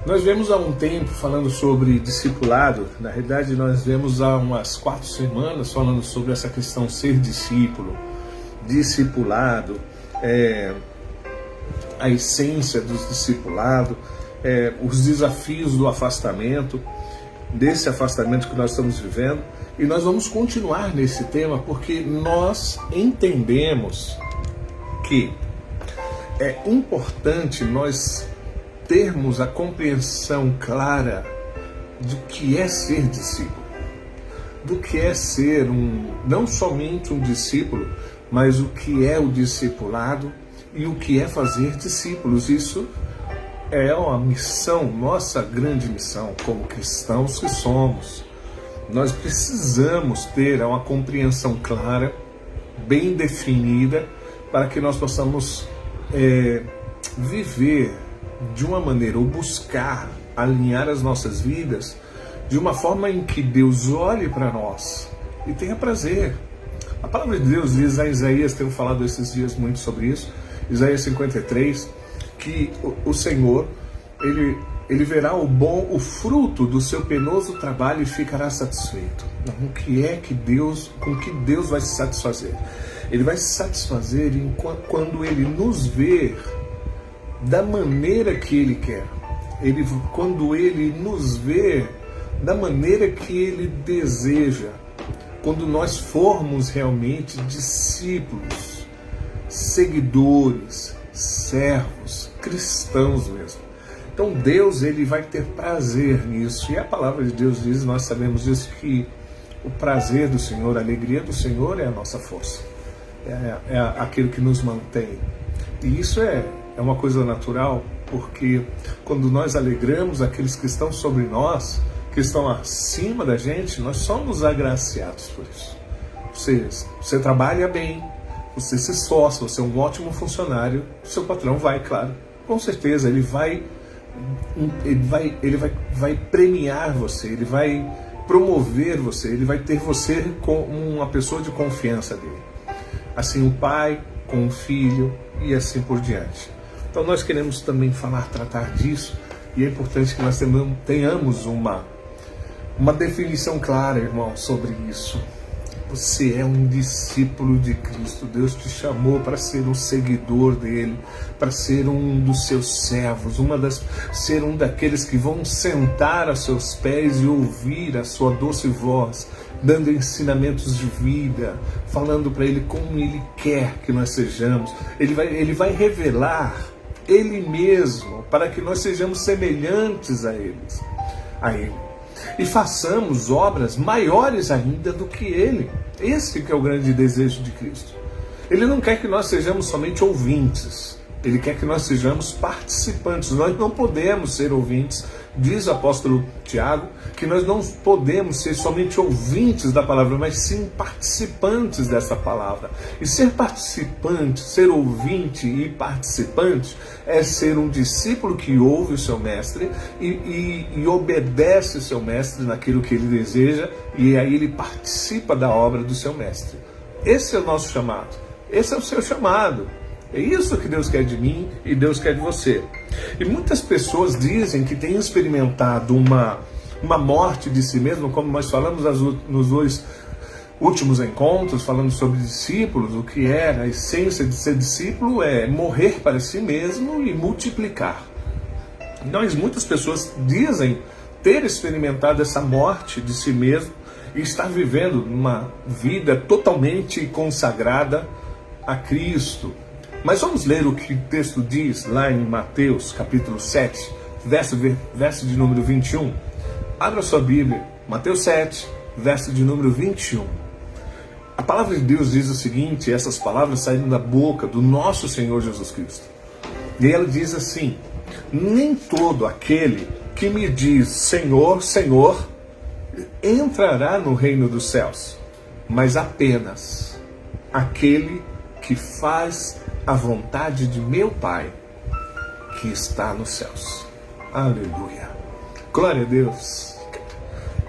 Nós vemos há um tempo falando sobre discipulado. Na realidade, nós vemos há umas 4 semanas falando sobre essa questão ser discípulo, discipulado, a essência do discipulado, os desafios do afastamento, desse afastamento que nós estamos vivendo. E nós vamos continuar nesse tema porque nós entendemos que é importante nós termos a compreensão clara do que é ser discípulo, do que é ser não somente um discípulo, mas o que é o discipulado e o que é fazer discípulos. Isso é uma missão, nossa grande missão como cristãos que somos. Nós precisamos ter uma compreensão clara, bem definida, para que nós possamos viver de uma maneira, ou buscar alinhar as nossas vidas de uma forma em que Deus olhe para nós e tenha prazer. A palavra de Deus diz a Isaías, tenho falado esses dias muito sobre isso, Isaías 53, que o Senhor, ele verá o fruto do seu penoso trabalho e ficará satisfeito. Com que Deus vai se satisfazer? Ele vai se satisfazer quando Ele nos ver da maneira que Ele quer. Quando Ele nos vê da maneira que Ele deseja. Quando nós formos realmente discípulos, seguidores, servos, cristãos mesmo. Então Deus, Ele vai ter prazer nisso. E a palavra de Deus diz, nós sabemos disso, que o prazer do Senhor, a alegria do Senhor é a nossa força. É aquilo que nos mantém. E isso é uma coisa natural, porque quando nós alegramos aqueles que estão sobre nós, que estão acima da gente, nós somos agraciados por isso. Você trabalha bem, você se esforça, você é um ótimo funcionário, o seu patrão vai, claro, com certeza, ele vai premiar você, ele vai promover você, ele vai ter você como uma pessoa de confiança dele. Assim o pai com o filho e assim por diante. Então nós queremos também tratar disso, e é importante que nós tenhamos uma definição clara, irmão, sobre isso. Você é um discípulo de Cristo. Deus te chamou para ser um seguidor dele, para ser um dos seus servos, ser um daqueles que vão sentar a seus pés e ouvir a sua doce voz, dando ensinamentos de vida, falando para ele como ele quer que nós sejamos. Ele vai revelar ele mesmo para que nós sejamos semelhantes a ele. E façamos obras maiores ainda do que Ele. Esse que é o grande desejo de Cristo. Ele não quer que nós sejamos somente ouvintes. Ele quer que nós sejamos participantes. Nós não podemos ser ouvintes, diz o apóstolo Tiago, que nós não podemos ser somente ouvintes da palavra, mas sim participantes dessa palavra. E ser participante, ser ouvinte e participante é ser um discípulo que ouve o seu mestre e obedece o seu mestre naquilo que ele deseja, e aí ele participa da obra do seu mestre. Esse é o nosso chamado. Esse é o seu chamado. É isso que Deus quer de mim e Deus quer de você. E muitas pessoas dizem que têm experimentado uma morte de si mesmo, como nós falamos nos 2 últimos encontros, falando sobre discípulos. O que é a essência de ser discípulo é morrer para si mesmo e multiplicar. Muitas pessoas dizem ter experimentado essa morte de si mesmo e estar vivendo uma vida totalmente consagrada a Cristo. Mas vamos ler o que o texto diz lá em Mateus capítulo 7, verso de número 21. Abra sua Bíblia, Mateus 7, verso de número 21. A palavra de Deus diz o seguinte, essas palavras saíram da boca do nosso Senhor Jesus Cristo. E ela diz assim: nem todo aquele que me diz Senhor, Senhor, entrará no reino dos céus, mas apenas aquele que faz a vontade de meu Pai que está nos céus. Aleluia. Glória a Deus.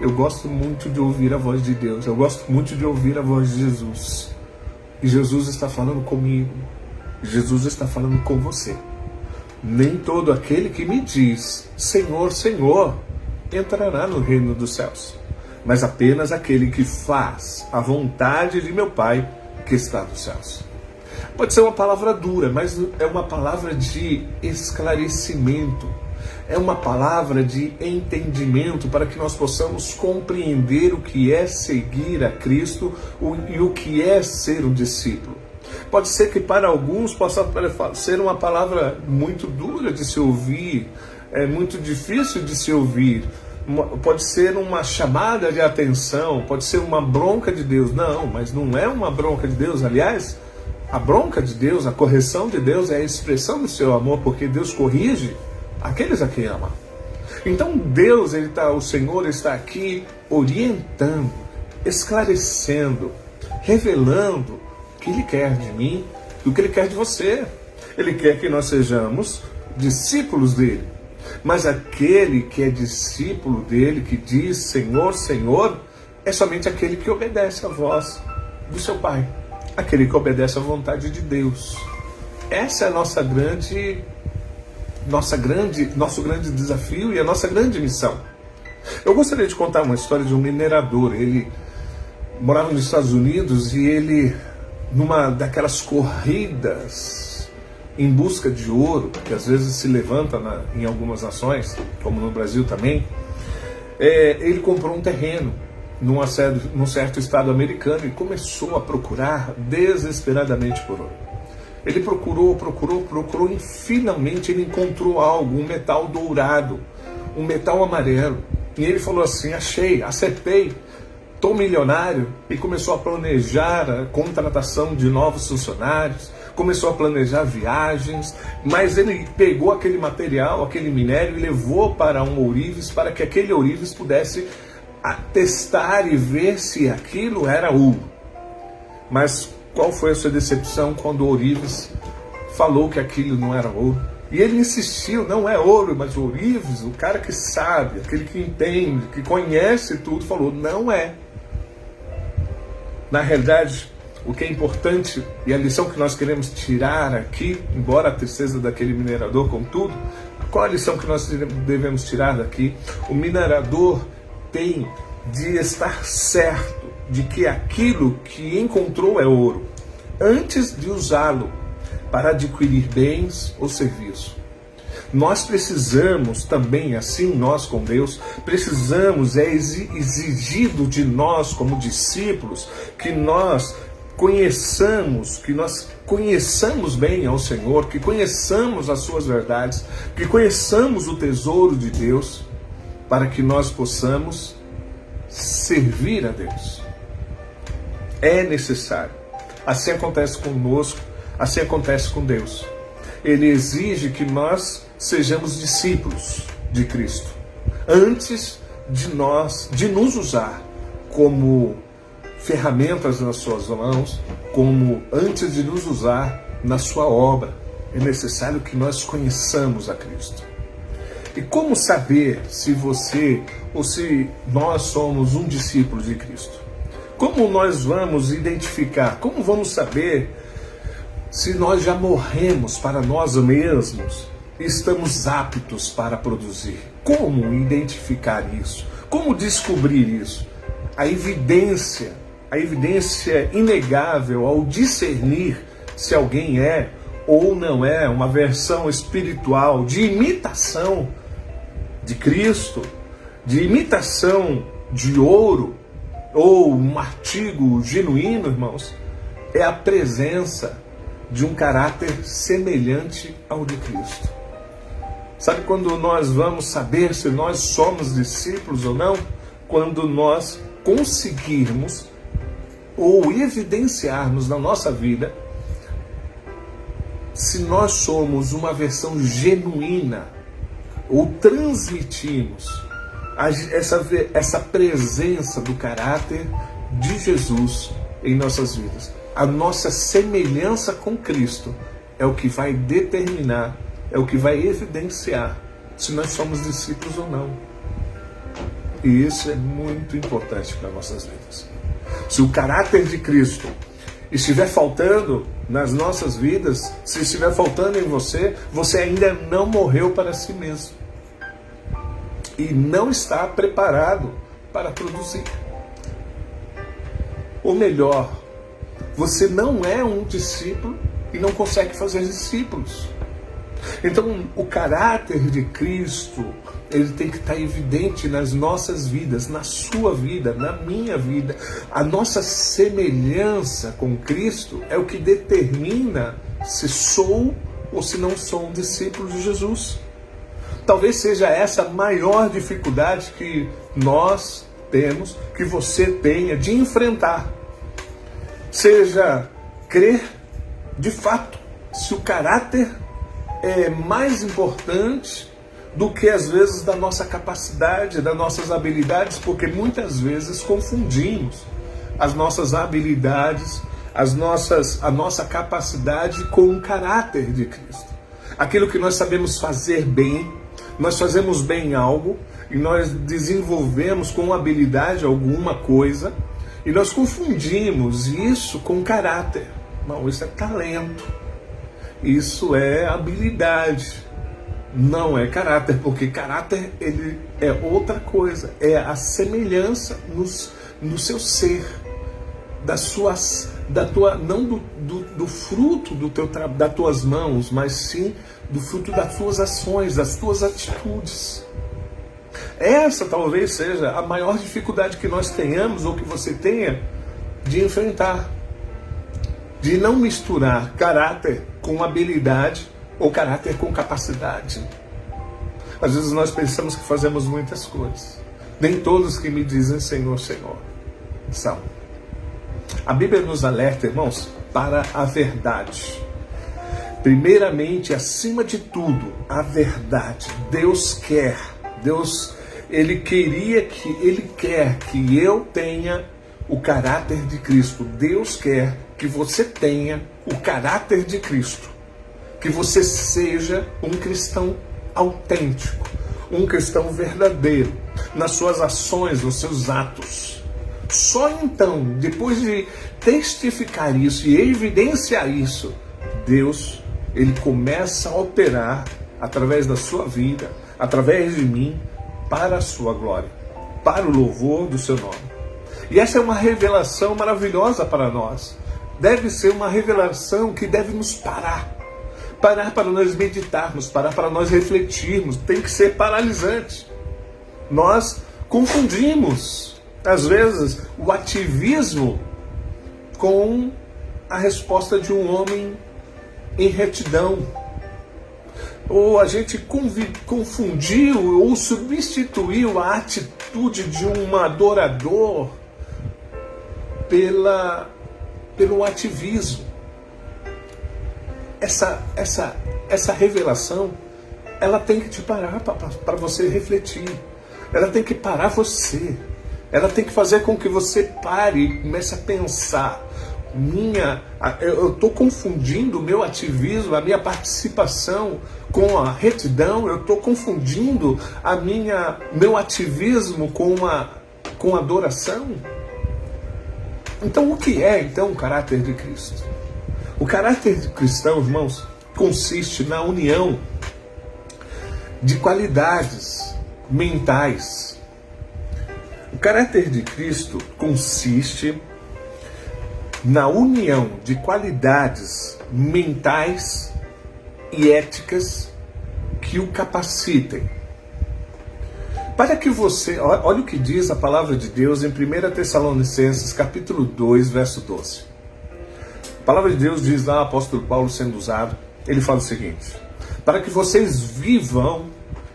Eu gosto muito de ouvir a voz de Deus. Eu gosto muito de ouvir a voz de Jesus. E Jesus está falando comigo. Jesus está falando com você. Nem todo aquele que me diz, Senhor, Senhor, entrará no reino dos céus, mas apenas aquele que faz a vontade de meu Pai que está nos céus. Pode ser uma palavra dura, mas é uma palavra de esclarecimento. É uma palavra de entendimento para que nós possamos compreender o que é seguir a Cristo e o que é ser um discípulo. Pode ser que para alguns possa ser uma palavra muito dura de se ouvir, é muito difícil de se ouvir. Pode ser uma chamada de atenção, pode ser uma bronca de Deus. Não, mas não é uma bronca de Deus. Aliás, a bronca de Deus, a correção de Deus é a expressão do seu amor, porque Deus corrige aqueles a quem ama. Então Deus, o Senhor está aqui orientando, esclarecendo, revelando o que Ele quer de mim e o que Ele quer de você. Ele quer que nós sejamos discípulos dEle. Mas aquele que é discípulo dEle, que diz Senhor, Senhor, é somente aquele que obedece à voz do seu Pai. Aquele que obedece à vontade de Deus. Essa é a nosso grande desafio e a nossa grande missão. Eu gostaria de contar uma história de um minerador. Ele morava nos Estados Unidos e ele, numa daquelas corridas em busca de ouro, que às vezes se levanta em algumas nações, como no Brasil também, ele comprou um terreno num certo estado americano e começou a procurar desesperadamente por ouro. Ele procurou e finalmente ele encontrou algo, um metal dourado, um metal amarelo. E ele falou assim, achei, acertei, estou milionário. E começou a planejar a contratação de novos funcionários, começou a planejar viagens, mas ele pegou aquele material, aquele minério e levou para um ourives para que aquele ourives pudesse testar e ver se aquilo era ouro. Mas qual foi a sua decepção quando o ourives falou que aquilo não era ouro? E ele insistiu, não é ouro, mas o ourives, o cara que sabe, aquele que entende, que conhece tudo, falou, não é. Na realidade, o que é importante e a lição que nós queremos tirar aqui, embora a tristeza daquele minerador, contudo, qual a lição que nós devemos tirar daqui? O minerador tem de estar certo de que aquilo que encontrou é ouro, antes de usá-lo para adquirir bens ou serviço. Nós precisamos também, assim nós com Deus, precisamos, é exigido de nós como discípulos, que nós conheçamos bem ao Senhor, que conheçamos as suas verdades, que conheçamos o tesouro de Deus, para que nós possamos servir a Deus. É necessário. Assim acontece conosco, assim acontece com Deus. Ele exige que nós sejamos discípulos de Cristo, antes de nos usar como ferramentas nas suas mãos, antes de nos usar na sua obra. É necessário que nós conheçamos a Cristo. E como saber se você ou se nós somos um discípulo de Cristo? Como nós vamos identificar? Como vamos saber se nós já morremos para nós mesmos e estamos aptos para produzir? Como identificar isso? Como descobrir isso? A evidência inegável ao discernir se alguém é ou não é uma versão espiritual de imitação de Cristo, de imitação de ouro, ou um artigo genuíno, irmãos, é a presença de um caráter semelhante ao de Cristo. Sabe quando nós vamos saber se nós somos discípulos ou não? Quando nós conseguirmos ou evidenciarmos na nossa vida se nós somos uma versão genuína ou transmitimos essa presença do caráter de Jesus em nossas vidas. A nossa semelhança com Cristo é o que vai determinar, é o que vai evidenciar se nós somos discípulos ou não. E isso é muito importante para nossas vidas. Se o caráter de Cristo estiver faltando nas nossas vidas, se estiver faltando em você, você ainda não morreu para si mesmo. E não está preparado para produzir. Ou melhor, você não é um discípulo e não consegue fazer discípulos. Então, o caráter de Cristo, ele tem que estar evidente nas nossas vidas, na sua vida, na minha vida. A nossa semelhança com Cristo é o que determina se sou ou se não sou um discípulo de Jesus. Talvez seja essa a maior dificuldade que nós temos, que você tenha de enfrentar. Seja crer de fato se o caráter é mais importante do que às vezes da nossa capacidade, das nossas habilidades, porque muitas vezes confundimos as nossas habilidades, a nossa capacidade com o caráter de Cristo. Aquilo que nós sabemos fazer bem, nós fazemos bem algo e nós desenvolvemos com habilidade alguma coisa e nós confundimos isso com caráter. Não, isso é talento, isso é habilidade. Não é caráter, porque caráter ele é outra coisa, é a semelhança no seu ser, não do fruto das tuas mãos, mas sim do fruto das tuas ações, das tuas atitudes. Essa talvez seja a maior dificuldade que nós tenhamos, ou que você tenha, de enfrentar, de não misturar caráter com habilidade, ou caráter com capacidade. Às vezes nós pensamos que fazemos muitas coisas. Nem todos que me dizem Senhor, Senhor são. A Bíblia nos alerta, irmãos, para a verdade. Primeiramente, acima de tudo, a verdade. Deus Ele quer que eu tenha o caráter de Cristo. Deus quer que você tenha o caráter de Cristo. Que você seja um cristão autêntico, um cristão verdadeiro, nas suas ações, nos seus atos. Só então, depois de testificar isso e evidenciar isso, Deus, Ele começa a operar através da sua vida, através de mim, para a sua glória, para o louvor do seu nome. E essa é uma revelação maravilhosa para nós. Deve ser uma revelação que deve nos parar para nós meditarmos, parar para nós refletirmos. Tem que ser paralisante. Nós confundimos, às vezes, o ativismo com a resposta de um homem em retidão. Ou a gente confundiu ou substituiu a atitude de um adorador pelo ativismo. Essa revelação, ela tem que te parar para você refletir. Ela tem que parar você. Ela tem que fazer com que você pare e comece a pensar. Eu estou confundindo o meu ativismo, a minha participação com a retidão. Eu estou confundindo meu ativismo com a adoração. Então, o que é então o caráter de Cristo? O caráter de cristão, irmãos, consiste na união de qualidades mentais. O caráter de Cristo consiste na união de qualidades mentais e éticas que o capacitem. Para que você, olha o que diz a palavra de Deus em 1 Tessalonicenses, capítulo 2, verso 12. A palavra de Deus diz lá, o apóstolo Paulo sendo usado, ele fala o seguinte: para que vocês vivam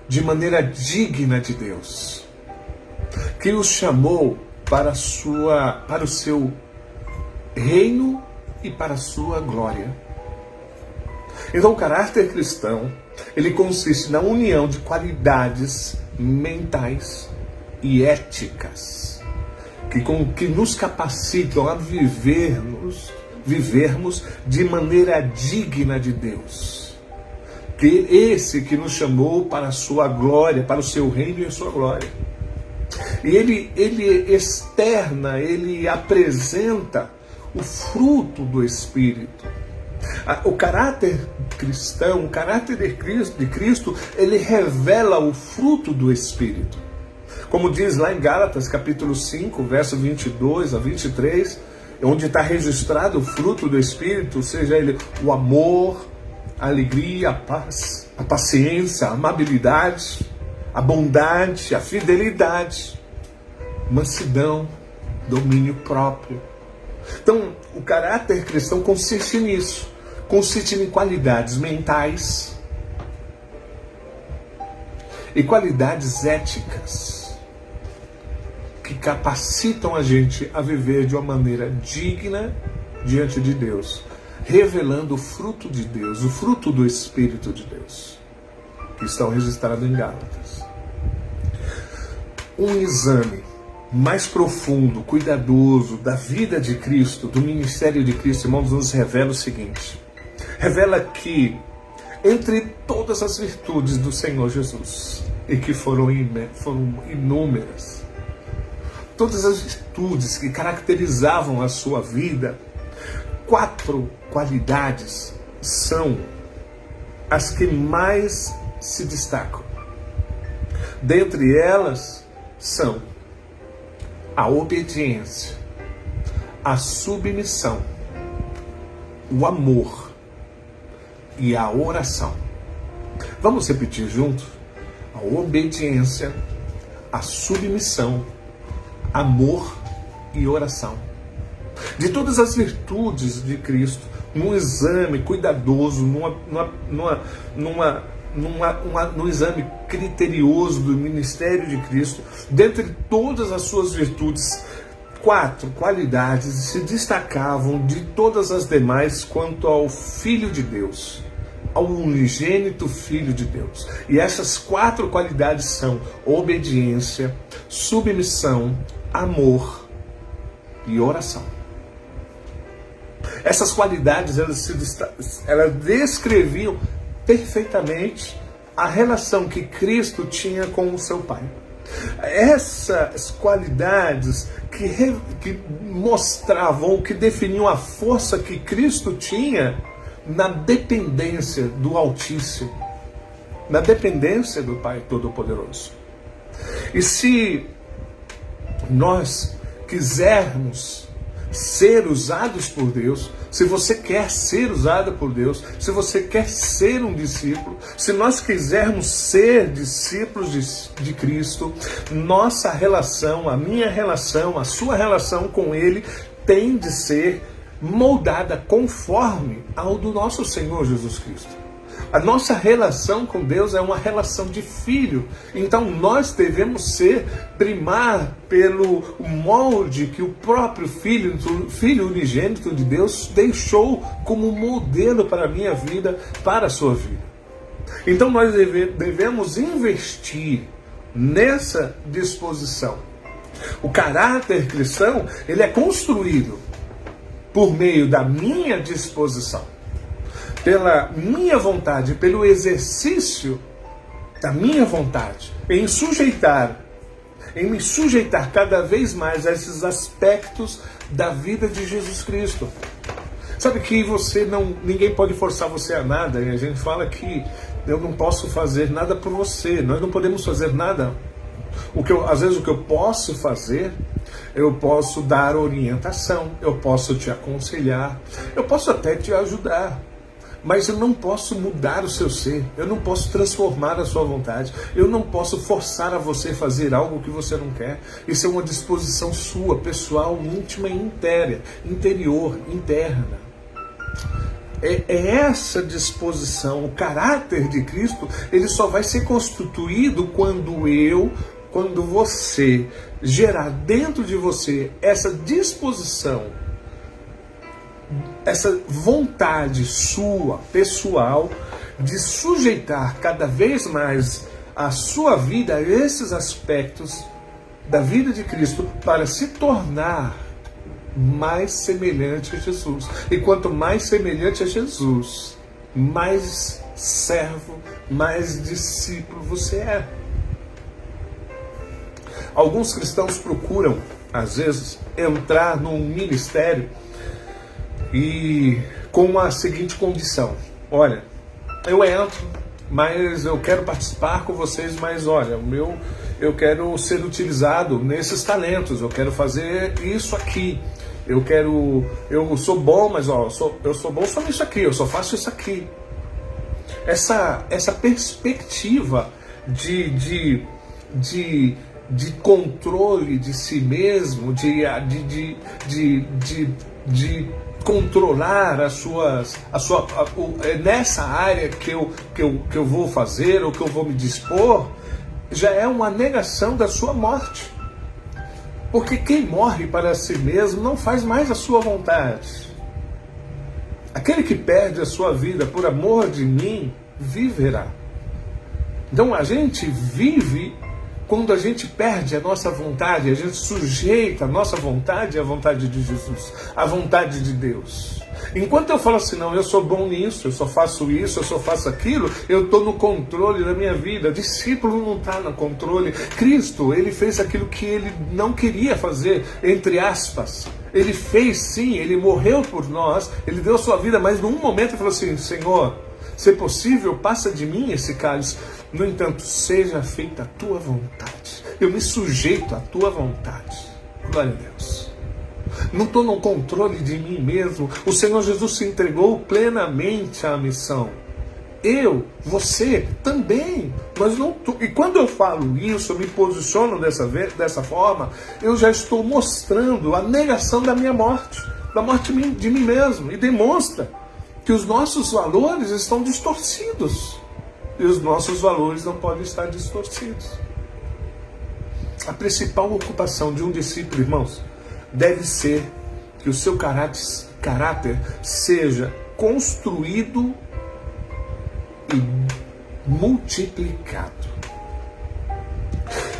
de maneira digna de Deus, que os chamou para o seu reino e para a sua glória. Então o caráter cristão, ele consiste na união de qualidades mentais e éticas que nos capacitam a vivermos de maneira digna de Deus. Que esse que nos chamou para a sua glória, para o seu reino e a sua glória. E ele externa, ele apresenta o fruto do Espírito. O caráter cristão, o caráter de Cristo, ele revela o fruto do Espírito. Como diz lá em Gálatas, capítulo 5, verso 22 a 23, onde está registrado o fruto do Espírito, seja ele o amor, a alegria, a paz, a paciência, a amabilidade, a bondade, a fidelidade, mansidão, domínio próprio. Então, o caráter cristão consiste nisso. Consiste em qualidades mentais e qualidades éticas que capacitam a gente a viver de uma maneira digna diante de Deus, revelando o fruto de Deus, o fruto do Espírito de Deus, que estão registrados em Gálatas. Um exame mais profundo, cuidadoso da vida de Cristo, do ministério de Cristo, irmãos, nos revela o seguinte: revela que entre todas as virtudes do Senhor Jesus, e que foram inúmeras, todas as virtudes que caracterizavam a sua vida, 4 qualidades são as que mais se destacam. Dentre elas são a obediência, a submissão, o amor e a oração. Vamos repetir juntos? A obediência, a submissão, amor e oração. De todas as virtudes de Cristo, num exame cuidadoso, num exame criterioso do ministério de Cristo, dentre todas as suas virtudes, 4 qualidades se destacavam de todas as demais quanto ao Filho de Deus, ao unigênito Filho de Deus. E essas 4 qualidades são obediência, submissão, amor e oração. Essas qualidades elas descreviam perfeitamente a relação que Cristo tinha com o seu Pai. Essas qualidades que mostravam, que definiam a força que Cristo tinha na dependência do Altíssimo, na dependência do Pai Todo-Poderoso. E se nós quisermos ser usados por Deus, se você quer ser usado por Deus, se você quer ser um discípulo, se nós quisermos ser discípulos de Cristo, nossa relação, a minha relação, a sua relação com Ele tem de ser moldada conforme ao do nosso Senhor Jesus Cristo. A nossa relação com Deus é uma relação de filho. Então nós devemos primar pelo molde que o próprio Filho unigênito de Deus deixou como modelo para a minha vida, para a sua vida. Então nós devemos investir nessa disposição. O caráter cristão, ele é construído por meio da minha disposição, pela minha vontade, pelo exercício da minha vontade, em me sujeitar cada vez mais a esses aspectos da vida de Jesus Cristo. Sabe que ninguém pode forçar você a nada, e a gente fala que eu não posso fazer nada por você, nós não podemos fazer nada. Às vezes o que eu posso fazer, eu posso dar orientação, eu posso te aconselhar, eu posso até te ajudar. Mas eu não posso mudar o seu ser, eu não posso transformar a sua vontade, eu não posso forçar a você fazer algo que você não quer. Isso é uma disposição sua, pessoal, íntima e interior, interna. É essa disposição, o caráter de Cristo, ele só vai ser constituído quando você gerar dentro de você essa disposição, essa vontade sua, pessoal, de sujeitar cada vez mais a sua vida a esses aspectos da vida de Cristo para se tornar mais semelhante a Jesus. E quanto mais semelhante a Jesus, mais servo, mais discípulo você é. Alguns cristãos procuram, às vezes, entrar num ministério e com a seguinte condição: olha, eu entro, mas eu quero participar com vocês, mas olha, eu quero ser utilizado nesses talentos, eu quero fazer isso aqui, eu sou bom, mas ó, eu sou bom só nisso aqui, eu só faço isso aqui. Essa perspectiva de controle de si mesmo, de controlar nessa área que eu vou fazer ou que eu vou me dispor, já é uma negação da sua morte. Porque quem morre para si mesmo não faz mais a sua vontade. Aquele que perde a sua vida por amor de mim, viverá. Então a gente vive quando a gente perde a nossa vontade, a gente sujeita a nossa vontade à vontade de Jesus, à vontade de Deus. Enquanto eu falo assim, não, eu sou bom nisso, eu só faço isso, eu só faço aquilo, eu estou no controle da minha vida. Discípulo não está no controle. Cristo, ele fez aquilo que ele não queria fazer, entre aspas. Ele fez sim, ele morreu por nós, ele deu sua vida, mas num momento ele falou assim: Senhor, se possível, passa de mim esse cálice. No entanto, seja feita a tua vontade. Eu me sujeito à tua vontade. Glória a Deus. Não estou no controle de mim mesmo. O Senhor Jesus se entregou plenamente à missão. Eu, você também. Mas não tô. E quando eu falo isso, eu me posiciono dessa forma, eu já estou mostrando a negação da minha morte, da morte de mim mesmo. E demonstra que os nossos valores estão distorcidos. E os nossos valores não podem estar distorcidos. A principal ocupação de um discípulo, irmãos, deve ser que o seu caráter seja construído e multiplicado.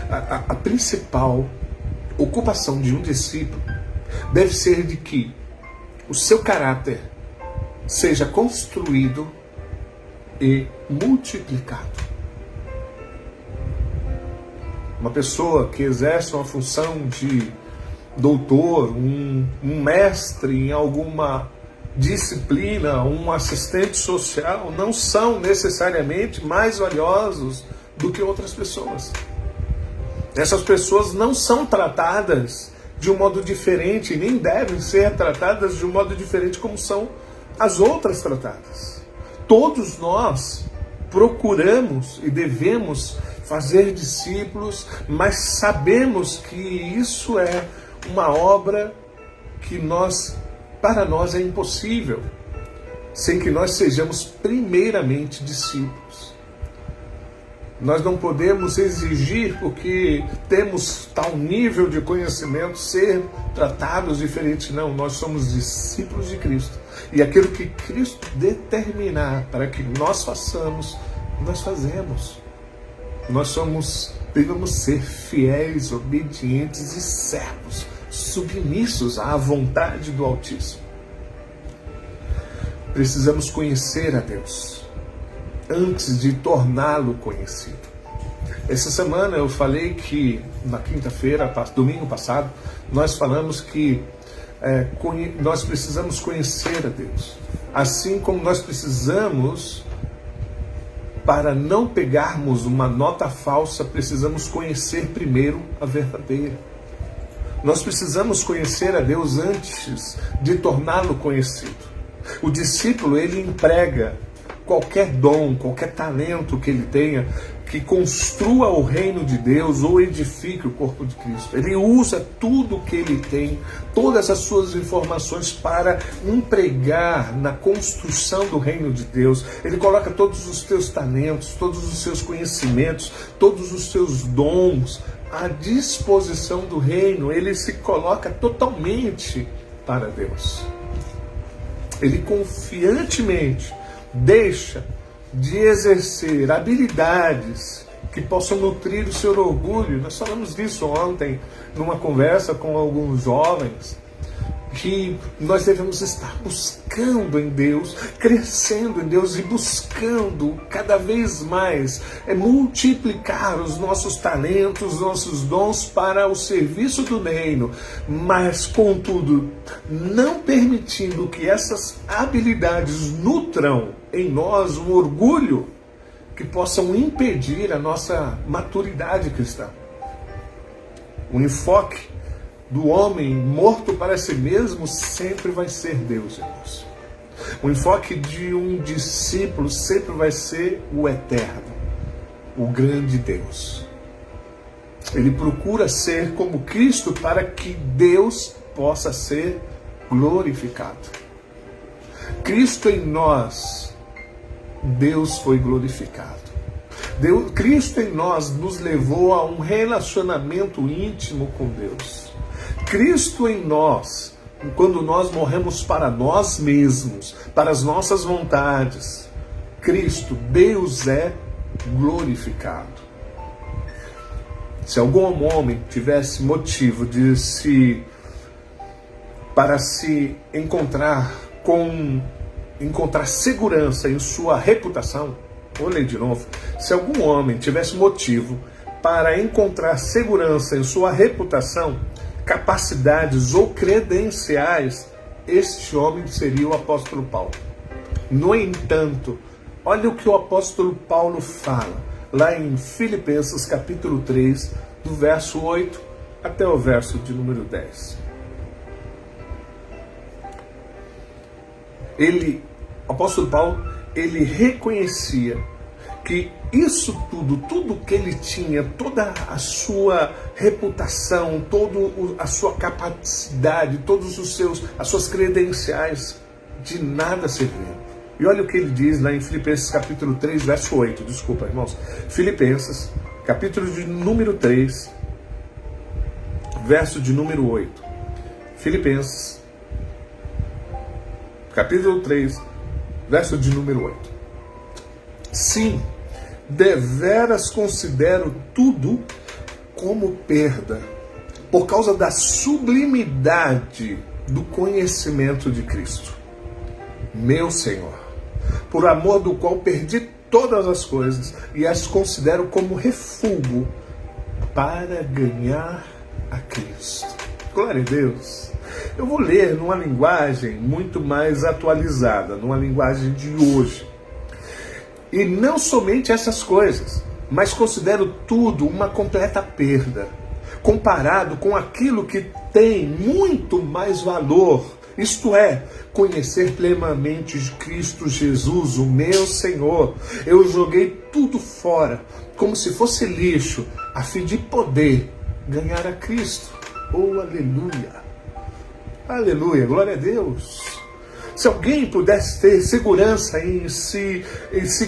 A principal ocupação de um discípulo deve ser de que o seu caráter seja construído e multiplicado. Uma pessoa que exerce uma função de doutor, um mestre em alguma disciplina, um assistente social, não são necessariamente mais valiosos do que outras pessoas. Essas pessoas não são tratadas de um modo diferente, nem devem ser tratadas de um modo diferente como são as outras tratadas. Todos nós procuramos e devemos fazer discípulos, mas sabemos que isso é uma obra que para nós é impossível, sem que nós sejamos primeiramente discípulos. Nós não podemos exigir, porque temos tal nível de conhecimento, ser tratados diferente. Não, nós somos discípulos de Cristo. E aquilo que Cristo determinar para que nós façamos, nós fazemos. Nós devemos ser fiéis, obedientes e servos, submissos à vontade do Altíssimo. Precisamos conhecer a Deus antes de torná-lo conhecido. Essa semana eu falei que, na quinta-feira, domingo passado, nós falamos que nós precisamos conhecer a Deus. Assim como nós precisamos, para não pegarmos uma nota falsa, precisamos conhecer primeiro a verdadeira. Nós precisamos conhecer a Deus antes de torná-lo conhecido. O discípulo, ele emprega qualquer dom, qualquer talento que ele tenha, que construa o reino de Deus ou edifique o corpo de Cristo. Ele usa tudo que ele tem, todas as suas informações para empregar na construção do reino de Deus. Ele coloca todos os teus talentos, todos os seus conhecimentos, todos os seus dons à disposição do reino. Ele se coloca totalmente para Deus. Ele confiantemente deixa de exercer habilidades que possam nutrir o seu orgulho. Nós falamos disso ontem numa conversa com alguns jovens, que nós devemos estar buscando em Deus, crescendo em Deus e buscando cada vez mais multiplicar os nossos talentos, nossos dons para o serviço do reino, mas contudo não permitindo que essas habilidades nutram em nós um orgulho que possam impedir a nossa maturidade cristã. O enfoque do homem morto para si mesmo sempre vai ser Deus, irmãos. O enfoque de um discípulo sempre vai ser o eterno, o grande Deus. Ele procura ser como Cristo para que Deus possa ser glorificado. Cristo em nós, Deus foi glorificado. Cristo em nós nos levou a um relacionamento íntimo com Deus. Cristo em nós, quando nós morremos para nós mesmos, para as nossas vontades, Cristo, Deus é glorificado. Se algum homem tivesse motivo para se encontrar segurança em sua reputação, vou ler de novo, se algum homem tivesse motivo para encontrar segurança em sua reputação, capacidades ou credenciais, este homem seria o apóstolo Paulo. No entanto, olha o que o apóstolo Paulo fala, lá em Filipenses capítulo 3, do verso 8 até o verso de número 10. O apóstolo Paulo, ele reconhecia que isso tudo que ele tinha, toda a sua reputação, toda a sua capacidade, as suas credenciais, de nada serviam. E olha o que ele diz lá em Filipenses capítulo 3, verso 8. Desculpa, irmãos. Filipenses, capítulo de número 3, verso de número 8. Filipenses, capítulo 3, verso de número 8. Sim, deveras considero tudo como perda, por causa da sublimidade do conhecimento de Cristo, meu Senhor, por amor do qual perdi todas as coisas e as considero como refúgio para ganhar a Cristo. Glória a Deus. Eu vou ler numa linguagem muito mais atualizada, numa linguagem de hoje. E não somente essas coisas, mas considero tudo uma completa perda, comparado com aquilo que tem muito mais valor, isto é, conhecer plenamente de Cristo Jesus, o meu Senhor. Eu joguei tudo fora, como se fosse lixo, a fim de poder ganhar a Cristo. Oh, aleluia! Aleluia, glória a Deus! Se alguém pudesse ter segurança em se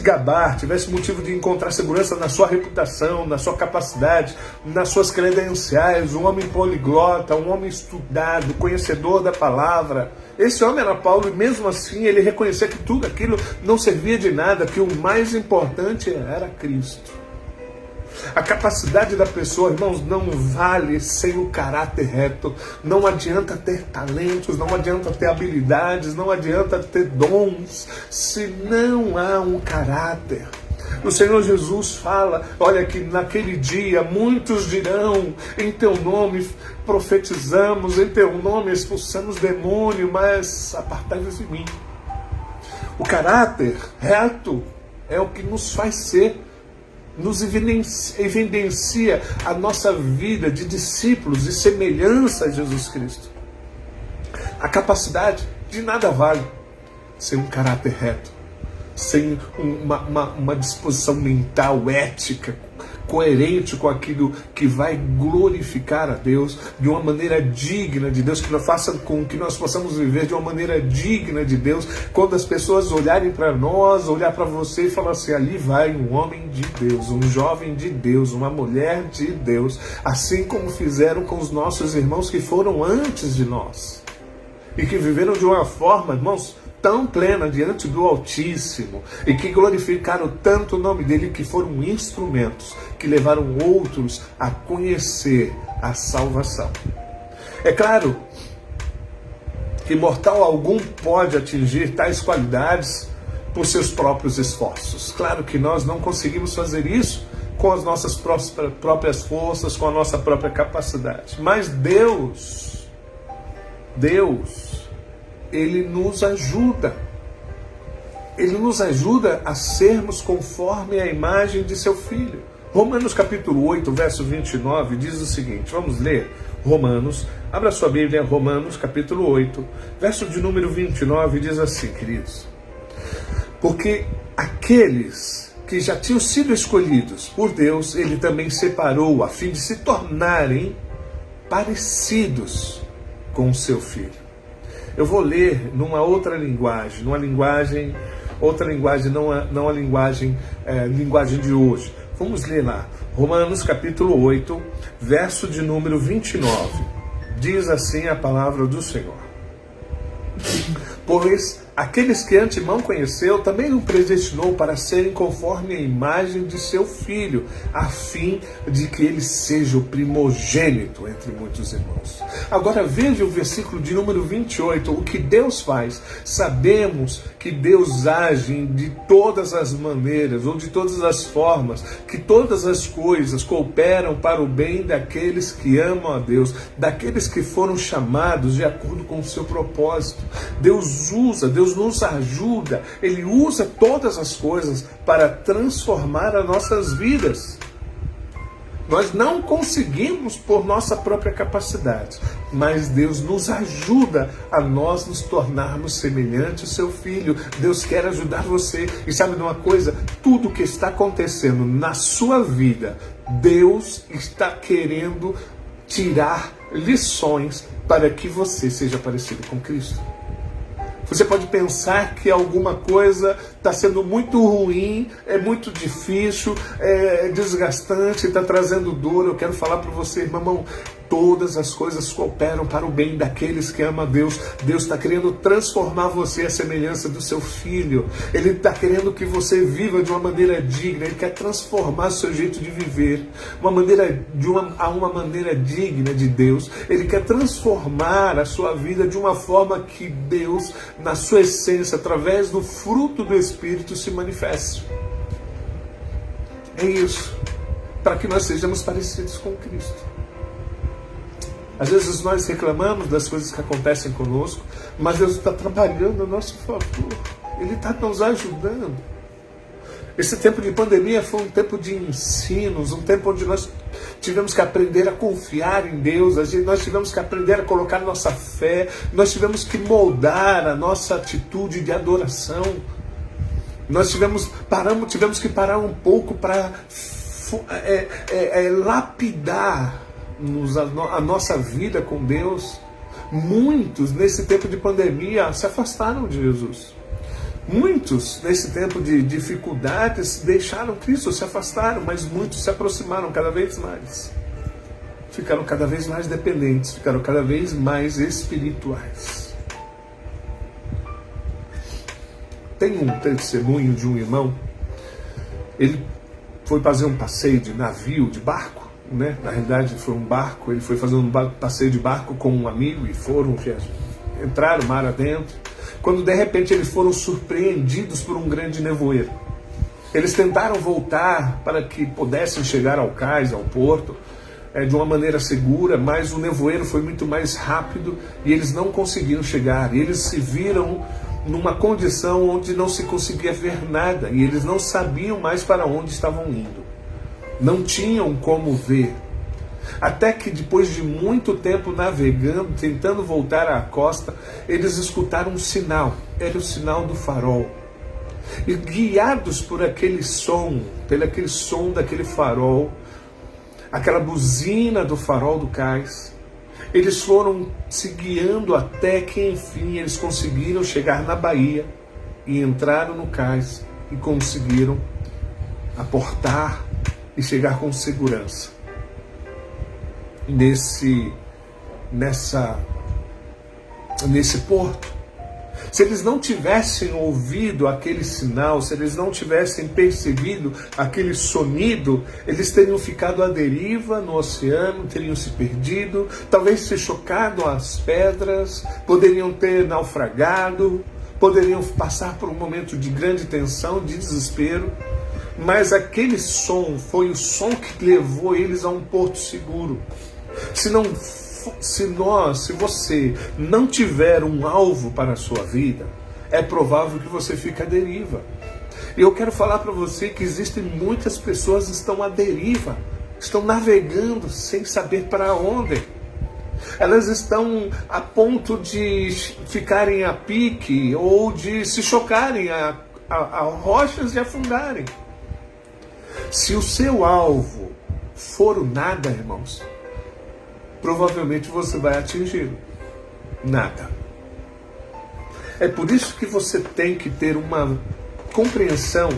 gabar, tivesse motivo de encontrar segurança na sua reputação, na sua capacidade, nas suas credenciais, um homem poliglota, um homem estudado, conhecedor da palavra, esse homem era Paulo, e mesmo assim ele reconhecia que tudo aquilo não servia de nada, que o mais importante era Cristo. A capacidade da pessoa, irmãos, não vale sem o caráter reto. Não adianta ter talentos, não adianta ter habilidades, não adianta ter dons, se não há um caráter. O Senhor Jesus fala, olha, que naquele dia muitos dirão, em teu nome profetizamos, em teu nome expulsamos demônio, mas apartai-vos de mim. O caráter reto é o que nos faz ser, nos evidencia a nossa vida de discípulos e semelhança a Jesus Cristo. A capacidade de nada vale sem um caráter reto, sem uma disposição mental, ética, coerente com aquilo que vai glorificar a Deus de uma maneira digna de Deus, que faça com que nós possamos viver de uma maneira digna de Deus. Quando as pessoas olharem para nós, olhar para você e falar assim, ali vai um homem de Deus, um jovem de Deus, uma mulher de Deus, assim como fizeram com os nossos irmãos que foram antes de nós e que viveram de uma forma, irmãos, tão plena diante do Altíssimo, e que glorificaram tanto o nome dele, que foram instrumentos que levaram outros a conhecer a salvação. É claro que mortal algum pode atingir tais qualidades por seus próprios esforços. Claro que nós não conseguimos fazer isso com as nossas próprias forças, com a nossa própria capacidade. Mas Deus, Ele nos ajuda. Ele nos ajuda a sermos conforme a imagem de seu Filho. Romanos capítulo 8, verso 29 diz o seguinte, vamos ler Romanos, abra sua Bíblia, Romanos capítulo 8, verso de número 29 diz assim, queridos: porque aqueles que já tinham sido escolhidos por Deus, Ele também separou a fim de se tornarem parecidos com o seu Filho. Eu vou ler numa outra linguagem, outra linguagem, não a linguagem de hoje. Vamos ler lá, Romanos capítulo 8, verso de número 29. Diz assim a palavra do Senhor: pois aqueles que antemão conheceu, também o predestinou para serem conforme a imagem de seu Filho, a fim de que ele seja o primogênito entre muitos irmãos. Agora veja o versículo de número 28, o que Deus faz. Sabemos que Deus age de todas as maneiras, ou de todas as formas, que todas as coisas cooperam para o bem daqueles que amam a Deus, daqueles que foram chamados de acordo com o seu propósito. Deus nos ajuda, Ele usa todas as coisas para transformar as nossas vidas. Nós não conseguimos por nossa própria capacidade, mas Deus nos ajuda a nós nos tornarmos semelhantes ao seu Filho. Deus quer ajudar você. E sabe de uma coisa? Tudo que está acontecendo na sua vida, Deus está querendo tirar lições para que você seja parecido com Cristo. Você pode pensar que alguma coisa está sendo muito ruim, é muito difícil, é desgastante, está trazendo dor. Eu quero falar para você, irmão, todas as coisas cooperam para o bem daqueles que amam a Deus. Deus está querendo transformar você à semelhança do seu Filho. Ele está querendo que você viva de uma maneira digna. Ele quer transformar o seu jeito de viver a uma maneira digna de Deus. Ele quer transformar a sua vida de uma forma que Deus, na sua essência, através do fruto do Espírito, se manifeste. É isso, para que nós sejamos parecidos com Cristo. Às vezes nós reclamamos das coisas que acontecem conosco, mas Deus está trabalhando a nosso favor. Ele está nos ajudando. Esse tempo de pandemia foi um tempo de ensinos, um tempo onde nós tivemos que aprender a confiar em Deus, nós tivemos que aprender a colocar nossa fé, nós tivemos que moldar a nossa atitude de adoração. Nós tivemos que parar um pouco para lapidar a nossa vida com Deus. Muitos nesse tempo de pandemia se afastaram de Jesus. Muitos nesse tempo de dificuldades deixaram Cristo, se afastaram, mas muitos se aproximaram cada vez mais. Ficaram cada vez mais dependentes, ficaram cada vez mais espirituais. Tem um testemunho de um irmão. Ele foi fazer um passeio de navio, de barco, né? Na realidade foi um barco. Ele foi fazer um passeio de barco com um amigo e foram entraram mar adentro, quando de repente eles foram surpreendidos por um grande nevoeiro. Eles tentaram voltar para que pudessem chegar ao cais, ao porto, de uma maneira segura, mas o nevoeiro foi muito mais rápido e eles não conseguiram chegar. E eles se viram numa condição onde não se conseguia ver nada e eles não sabiam mais para onde estavam indo. Não tinham como ver. Até que depois de muito tempo navegando, tentando voltar à costa, eles escutaram um sinal. Era o sinal do farol. E guiados por aquele som daquele farol, aquela buzina do farol do cais, eles foram se guiando até que enfim eles conseguiram chegar na baía e entraram no cais e conseguiram aportar e chegar com segurança nesse porto. Se eles não tivessem ouvido aquele sinal, se eles não tivessem percebido aquele sonido, eles teriam ficado à deriva no oceano, teriam se perdido, talvez se chocado às pedras, poderiam ter naufragado, poderiam passar por um momento de grande tensão, de desespero. Mas aquele som foi o som que levou eles a um porto seguro. Se você não tiver um alvo para a sua vida, é provável que você fique à deriva. E eu quero falar para você que existem muitas pessoas que estão à deriva, estão navegando sem saber para onde. Elas estão a ponto de ficarem a pique ou de se chocarem a rochas e afundarem. Se o seu alvo for o nada, irmãos, provavelmente você vai atingir nada. É por isso que você tem que ter uma compreensão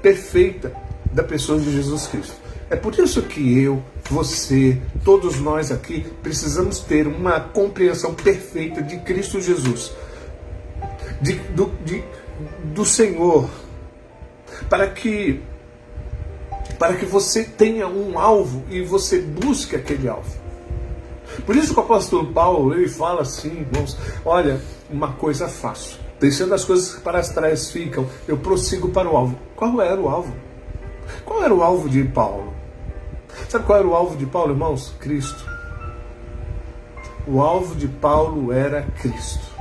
perfeita da pessoa de Jesus Cristo. É por isso que eu, você, todos nós aqui precisamos ter uma compreensão perfeita de Cristo Jesus, do Senhor, para que você tenha um alvo e você busque aquele alvo. Por isso que o apóstolo Paulo, ele fala assim, irmãos, olha, uma coisa faço, deixando as coisas que para trás ficam, eu prossigo para o alvo. Qual era o alvo? Qual era o alvo de Paulo? Sabe qual era o alvo de Paulo, irmãos? Cristo. O alvo de Paulo era Cristo.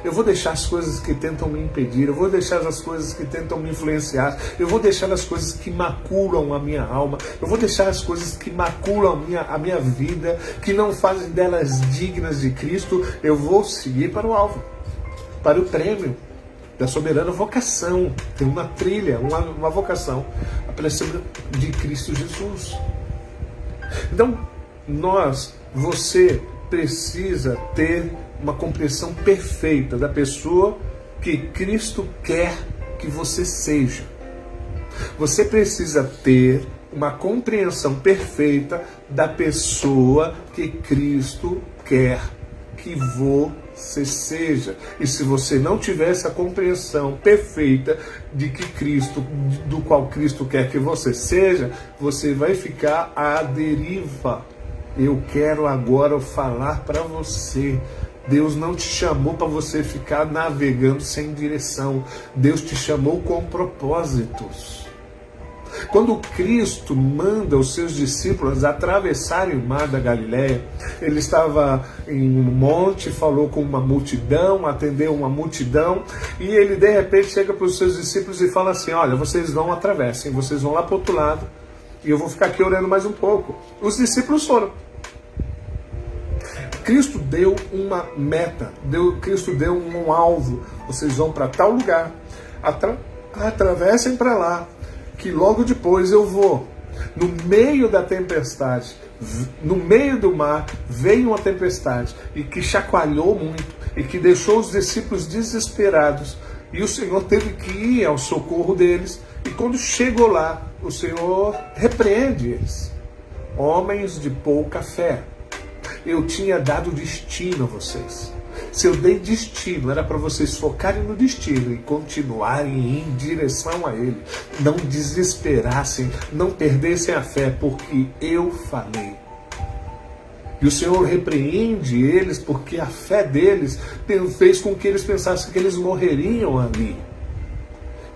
Eu vou deixar as coisas que tentam me impedir, eu vou deixar as coisas que tentam me influenciar, eu vou deixar as coisas que maculam a minha alma, eu vou deixar as coisas que maculam a minha vida, que não fazem delas dignas de Cristo. Eu vou seguir para o alvo, para o prêmio da soberana vocação. Tem uma trilha, uma vocação, a presença de Cristo Jesus. Então, você precisa ter uma compreensão perfeita da pessoa que Cristo quer que você seja. Você precisa ter uma compreensão perfeita da pessoa que Cristo quer que você seja. E se você não tiver essa compreensão perfeita de que Cristo, do qual Cristo quer que você seja, você vai ficar à deriva. Eu quero agora falar para você. Deus não te chamou para você ficar navegando sem direção. Deus te chamou com propósitos. Quando Cristo manda os seus discípulos atravessarem o mar da Galileia, ele estava em um monte, falou com uma multidão, atendeu uma multidão, e ele de repente chega para os seus discípulos e fala assim: olha, vocês não atravessem, vocês vão lá para o outro lado, e eu vou ficar aqui orando mais um pouco. Os discípulos foram. Cristo deu uma meta, Cristo deu um alvo. Vocês vão para tal lugar, atravessem para lá, que logo depois eu vou. No meio da tempestade, no meio do mar, veio uma tempestade, e que chacoalhou muito, e que deixou os discípulos desesperados, e o Senhor teve que ir ao socorro deles, e quando chegou lá, o Senhor repreende eles. Homens de pouca fé. Eu tinha dado destino a vocês. Se eu dei destino, era para vocês focarem no destino e continuarem em direção a ele. Não desesperassem, não perdessem a fé, porque eu falei. E o Senhor repreende eles porque a fé deles fez com que eles pensassem que eles morreriam ali.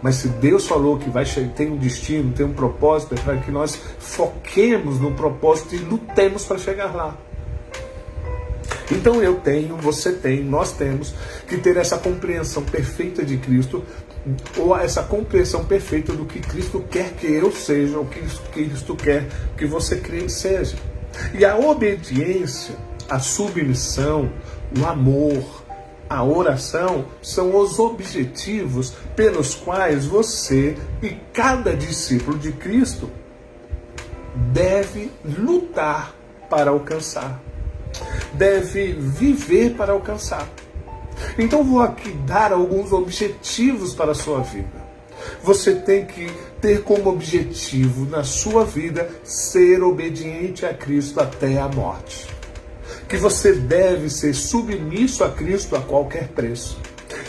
Mas se Deus falou que tem um destino, tem um propósito, é para que nós foquemos no propósito e lutemos para chegar lá. Então você tem, nós temos que ter essa compreensão perfeita de Cristo, ou essa compreensão perfeita do que Cristo quer que eu seja, ou que Cristo quer que você seja. E a obediência, a submissão, o amor, a oração são os objetivos pelos quais você e cada discípulo de Cristo deve lutar para alcançar. Deve viver para alcançar. Então vou aqui dar alguns objetivos para a sua vida. Você tem que ter como objetivo na sua vida ser obediente a Cristo até a morte. Que você deve ser submisso a Cristo a qualquer preço.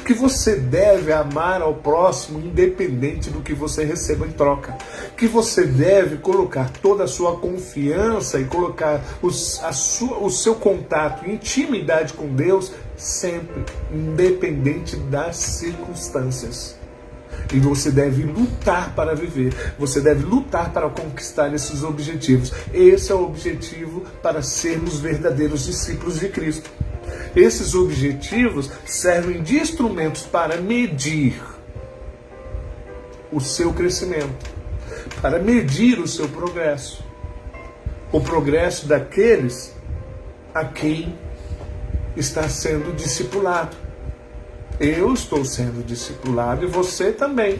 que você deve amar ao próximo independente do que você receba em troca, que você deve colocar toda a sua confiança e colocar o seu contato, intimidade com Deus sempre, independente das circunstâncias. E você deve lutar para viver, você deve lutar para conquistar esses objetivos. Esse é o objetivo para sermos verdadeiros discípulos de Cristo. Esses objetivos servem de instrumentos para medir o seu crescimento, para medir o seu progresso, o progresso daqueles a quem está sendo discipulado. Eu estou sendo discipulado e você também.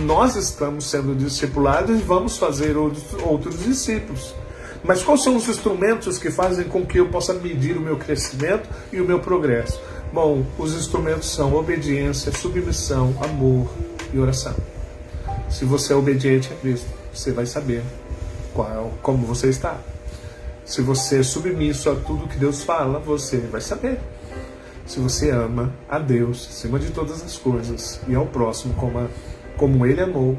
Nós estamos sendo discipulados e vamos fazer outros discípulos. Mas quais são os instrumentos que fazem com que eu possa medir o meu crescimento e o meu progresso? Bom, os instrumentos são obediência, submissão, amor e oração. Se você é obediente a Cristo, você vai saber como você está. Se você é submisso a tudo que Deus fala, você vai saber. Se você ama a Deus acima de todas as coisas e ao próximo como Ele amou,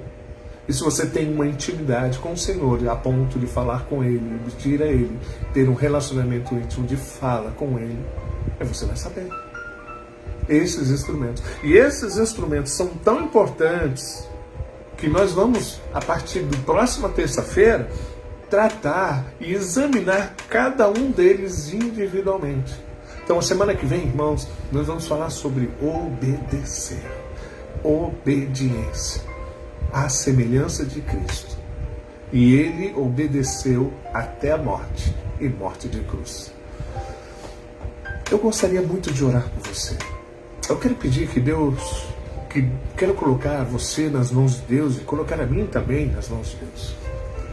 e se você tem uma intimidade com o Senhor a ponto de falar com Ele, de pedir a Ele, ter um relacionamento íntimo de fala com Ele, aí você vai saber. Esses instrumentos. E esses instrumentos são tão importantes que nós vamos, a partir da próxima terça-feira, tratar e examinar cada um deles individualmente. Então, a semana que vem, irmãos, nós vamos falar sobre obedecer. Obediência. À semelhança de Cristo. E Ele obedeceu até a morte, e morte de cruz. Eu gostaria muito de orar por você. Eu quero pedir quero colocar você nas mãos de Deus e colocar a mim também nas mãos de Deus.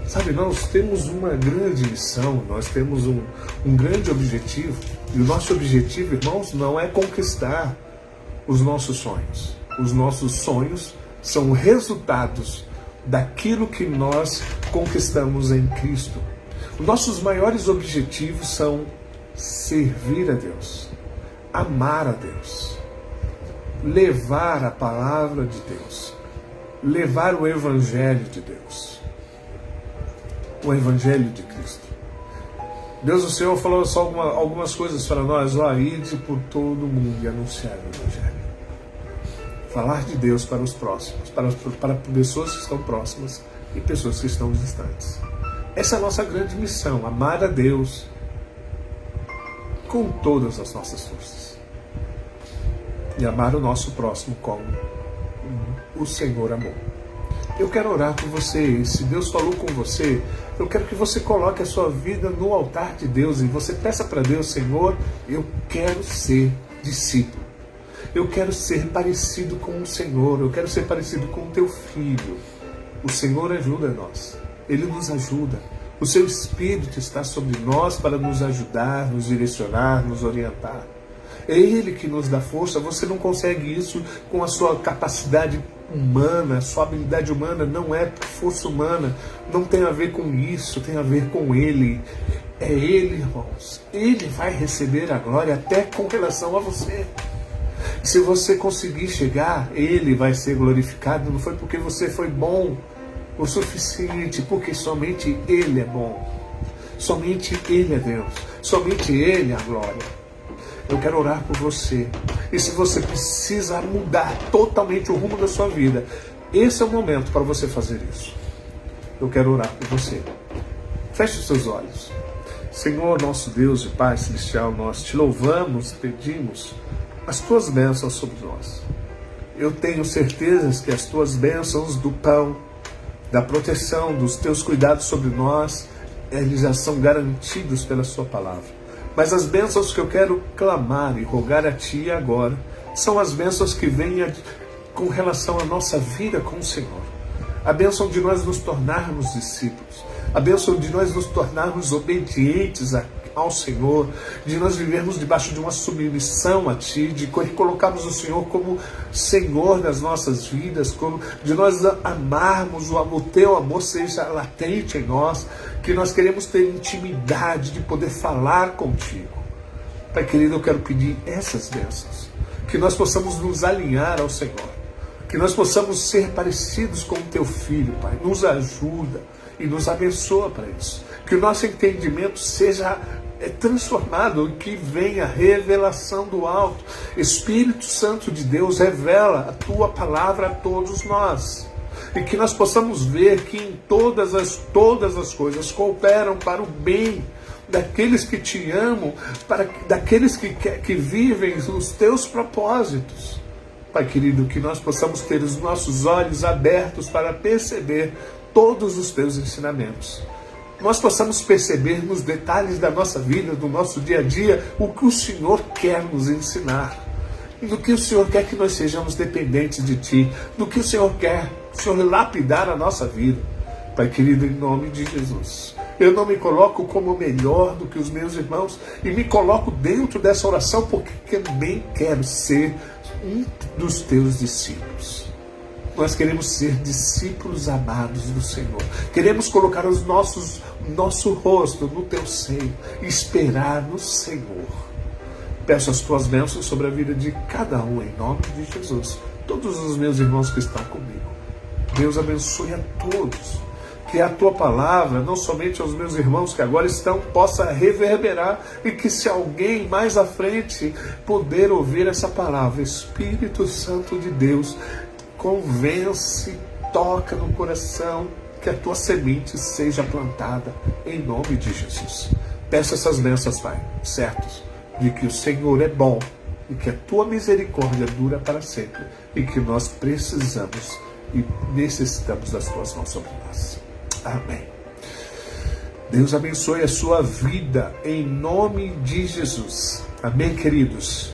Sabe, nós temos uma grande missão, nós temos um grande objetivo. E o nosso objetivo, irmãos, não é conquistar os nossos sonhos. Os nossos sonhos são resultados daquilo que nós conquistamos em Cristo. Os nossos maiores objetivos são servir a Deus, amar a Deus, levar a palavra de Deus, levar o Evangelho de Deus, o Evangelho de Cristo. Deus, o Senhor falou só algumas coisas para nós, ide por todo mundo e anunciar o Evangelho. Falar de Deus para os próximos, para pessoas que estão próximas e pessoas que estão distantes. Essa é a nossa grande missão, amar a Deus com todas as nossas forças. E amar o nosso próximo como o Senhor amou. Eu quero orar por você, e se Deus falou com você, eu quero que você coloque a sua vida no altar de Deus e você peça para Deus, Senhor, eu quero ser discípulo. Eu quero ser parecido com o Senhor, eu quero ser parecido com o teu Filho. O Senhor ajuda nós, Ele nos ajuda. O seu Espírito está sobre nós para nos ajudar, nos direcionar, nos orientar. É Ele que nos dá força. Você não consegue isso com a sua capacidade humana, sua habilidade humana não é força humana, não tem a ver com isso, tem a ver com Ele. É Ele, irmãos. Ele vai receber a glória até com relação a você. Se você conseguir chegar, Ele vai ser glorificado. Não foi porque você foi bom o suficiente, porque somente Ele é bom. Somente Ele é Deus. Somente Ele é a glória. Eu quero orar por você. E se você precisa mudar totalmente o rumo da sua vida, esse é o momento para você fazer isso. Eu quero orar por você. Feche os seus olhos. Senhor, nosso Deus e Pai Celestial, nós te louvamos, pedimos as tuas bênçãos sobre nós. Eu tenho certeza que as tuas bênçãos do pão, da proteção, dos teus cuidados sobre nós, eles já são garantidos pela sua palavra. Mas as bênçãos que eu quero clamar e rogar a Ti agora são as bênçãos que vêm com relação à nossa vida com o Senhor. A bênção de nós nos tornarmos discípulos. A bênção de nós nos tornarmos obedientes ao Senhor, de nós vivermos debaixo de uma submissão a Ti, de colocarmos o Senhor como Senhor das nossas vidas, de nós amarmos, o Teu amor seja latente em nós, que nós queremos ter intimidade de poder falar contigo. Pai querido, eu quero pedir essas bênçãos, que nós possamos nos alinhar ao Senhor, que nós possamos ser parecidos com o Teu Filho, Pai. Nos ajuda e nos abençoa para isso. Que o nosso entendimento seja transformado, que venha a revelação do alto. Espírito Santo de Deus, revela a Tua palavra a todos nós. E que nós possamos ver que em todas as coisas cooperam para o bem daqueles que Te amam, daqueles que vivem os Teus propósitos. Pai querido, que nós possamos ter os nossos olhos abertos para perceber todos os Teus ensinamentos. Nós possamos perceber nos detalhes da nossa vida, do nosso dia a dia, o que o Senhor quer nos ensinar. Do que o Senhor quer que nós sejamos dependentes de Ti. Do que o Senhor quer, o Senhor lapidar a nossa vida. Pai querido, em nome de Jesus. Eu não me coloco como melhor do que os meus irmãos. E me coloco dentro dessa oração porque também quero ser um dos Teus discípulos. Nós queremos ser discípulos amados do Senhor. Queremos colocar o nosso rosto no Teu seio e esperar no Senhor. Peço as Tuas bênçãos sobre a vida de cada um, em nome de Jesus. Todos os meus irmãos que estão comigo. Deus abençoe a todos. Que a Tua palavra, não somente aos meus irmãos que agora estão, possa reverberar. E que se alguém mais à frente puder ouvir essa palavra, Espírito Santo de Deus, convence, toca no coração, que a Tua semente seja plantada em nome de Jesus. Peço essas bênçãos, Pai, certos de que o Senhor é bom e que a Tua misericórdia dura para sempre e que nós precisamos e necessitamos das Tuas mãos sobre nós. Amém. Deus abençoe a sua vida em nome de Jesus. Amém, queridos.